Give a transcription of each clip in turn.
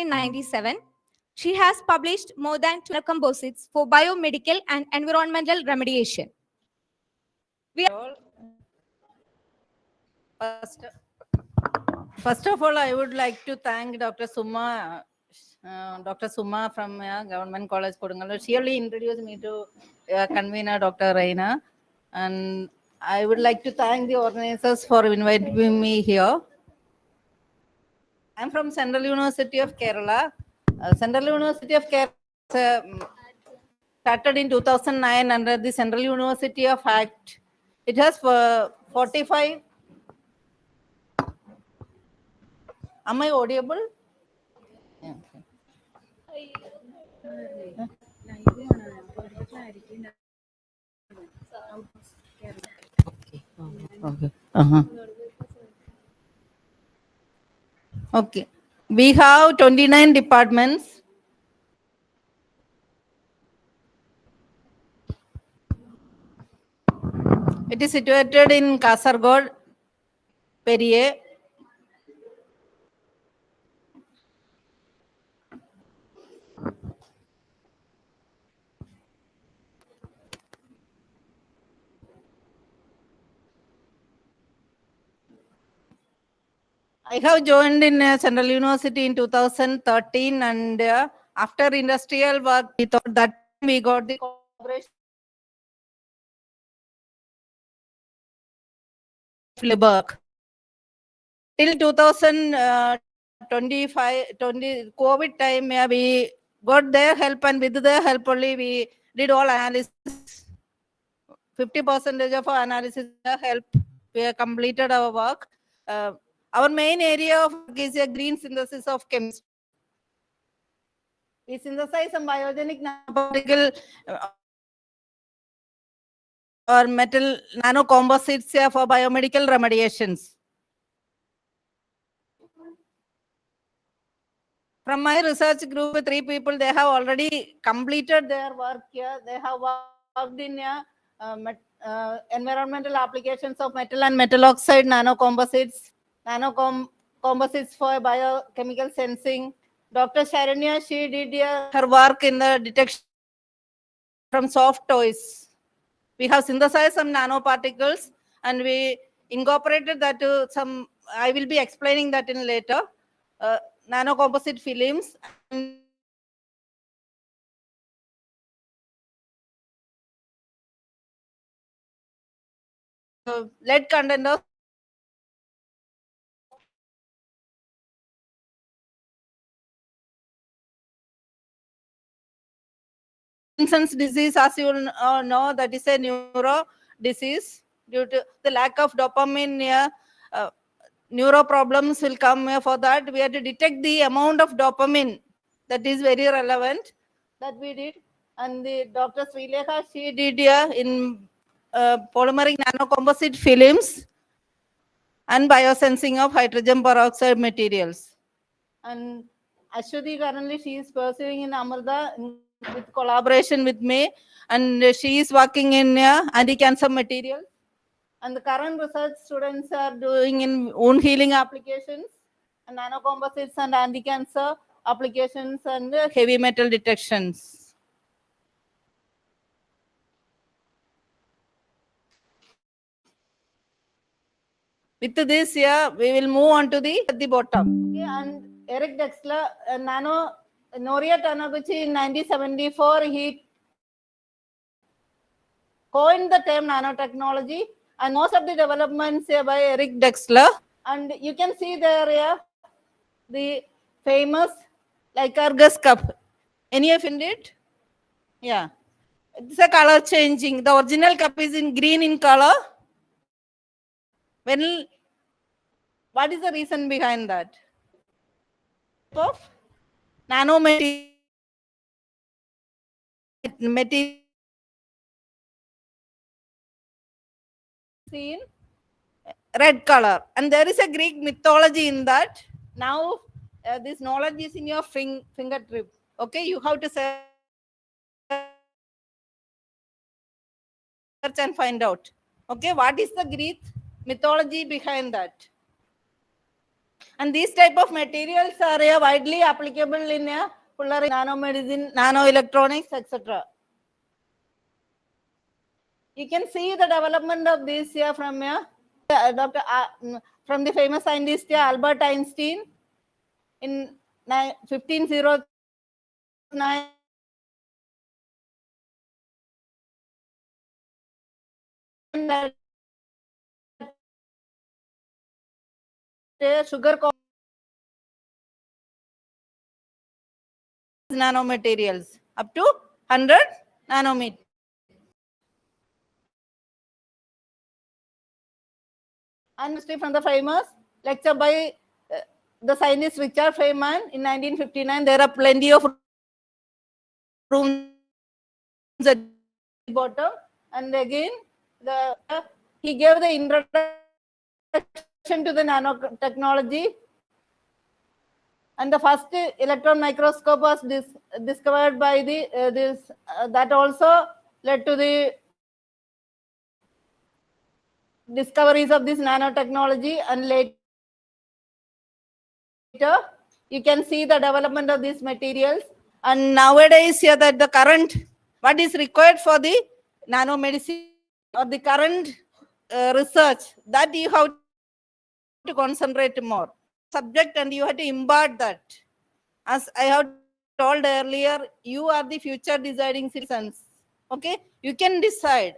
1997. She has published more than 2 composites for biomedical and environmental remediation. First of all, I would like to thank Dr. Suma from Government College Kodungalur. She only introduced me to convener Dr. Raina, and I would like to thank the organizers for inviting me here. I'm from Central University of Kerala. Central University of Kerala started in 2009 under the Central University of Act. It has 45. Am I audible? Yeah, okay. Okay. Okay. We have 29 departments. It is situated in Kasargod, Periye. I have joined in Central University in 2013, and after industrial work, we thought that we got the collaboration work. Till 2025, COVID time, we got their help, and with their help only we did all analysis. 50% of our analysis help. We have completed our work. Our main area of work is a green synthesis of chemistry. We synthesize some biogenic nanoparticle or metal nanocomposites for biomedical remediations. From my research group, 3 people, they have already completed their work here. They have worked in environmental applications of metal and metal oxide nanocomposites, nanocomposites for biochemical sensing. Dr. Sharanya, she did her work in the detection from soft toys. We have synthesized some nanoparticles and we incorporated that to some, I will be explaining that in later, nanocomposite films. And lead content of Parkinson's disease, as you know, that is a neuro disease due to the lack of dopamine. Neuro problems will come for that. We have to detect the amount of dopamine. That is very relevant. That we did. And the Dr. Srilekha, she did in polymeric nanocomposite films and biosensing of hydrogen peroxide materials. And Ashwati currently she is pursuing in Amrita with collaboration with me, and she is working in anti-cancer materials. And the current research students are doing in wound healing applications, and nanocomposites and anti-cancer applications, and heavy metal detections. With this, we will move on to the bottom. Okay, and Eric Drexler, Noria Taniguchi in 1974, he coined the term nanotechnology, and most of the developments by Eric Drexler. And you can see there the famous ICAST cup. Any of it? Yeah. It's a color changing. The original cup is in green in color. What is the reason behind that? Of nanomaterial seen red color, and there is a Greek mythology in that. Now this knowledge is in your fingertip. Okay, you have to search and find out. Okay, what is the Greek mythology behind that? And these type of materials are widely applicable in nanomedicine, nanoelectronics, etc. You can see the development of this here from Dr. From the famous scientist Albert Einstein in 1509. Sugar nanomaterials up to 100 nanometer. And from the famous lecture by the scientist Richard Feynman in 1959, there are plenty of rooms at the bottom. And again, he gave the introduction to the nanotechnology. And the first electron microscope was discovered by that also led to the discoveries of this nanotechnology. And later, you can see the development of these materials. And nowadays, here that the current, what is required for the nanomedicine or the current research, that you have to concentrate more subject, and you have to impart that. As I have told earlier, you are the future deciding citizens. Okay, you can decide.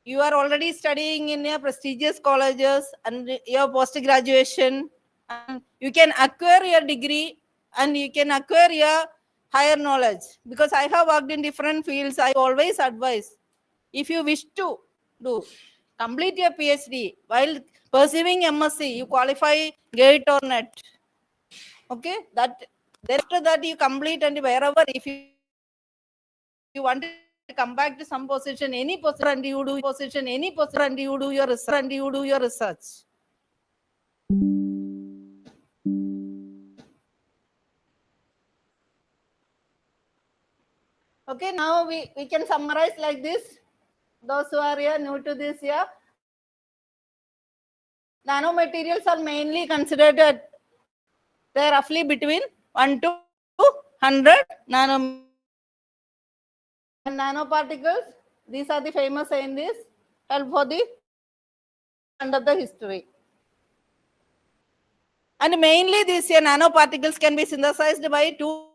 You are already studying in your prestigious colleges and your post graduation, and you can acquire your degree and you can acquire your higher knowledge. Because I have worked in different fields, I always advise, if you wish to do, complete your PhD. While pursuing MSc, you qualify GATE or NET. Okay, that after that you complete, and wherever, if you want to come back to some position, any position, and you do position, any position, and you do your research. Okay, now we can summarize like this. Those who are here new to this here, nanomaterials are mainly considered at they're roughly between 1 to 100 nanometers. And nanoparticles, these are the famous in this, help for the under the history. And mainly these nanoparticles can be synthesized by two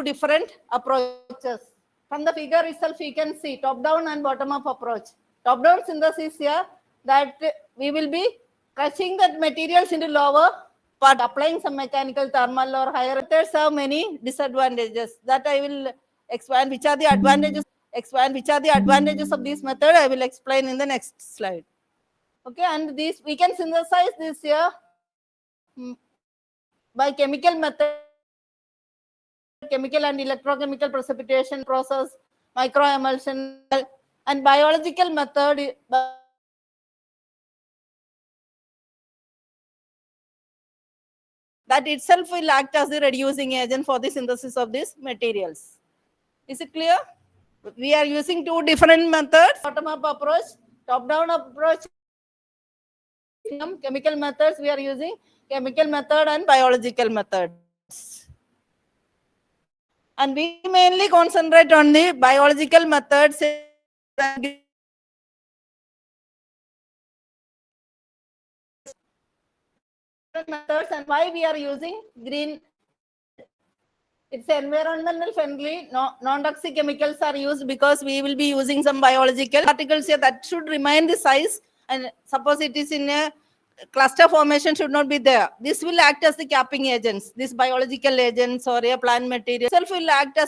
different approaches. From the figure itself, you can see top-down and bottom-up approach. Top-down synthesis here, that we will be crushing the materials into lower part, applying some mechanical, thermal or higher. Methods have many disadvantages that I will expand. Which are the advantages? Of this method, I will explain in the next slide. Okay, and these we can synthesize this here by chemical method, chemical and electrochemical precipitation process, microemulsion, and biological method. That itself will act as the reducing agent for the synthesis of these materials. Is it clear? We are using two different methods: bottom-up approach, top-down approach. Chemical methods, we are using chemical method and biological methods. And we mainly concentrate on the biological methods. Methods, and why we are using green. It's environmental friendly. Non-toxic chemicals are used because we will be using some biological particles here that should remain the size, and suppose it is in a cluster formation, should not be there. This will act as the capping agents. These biological agents or a plant material itself will act as a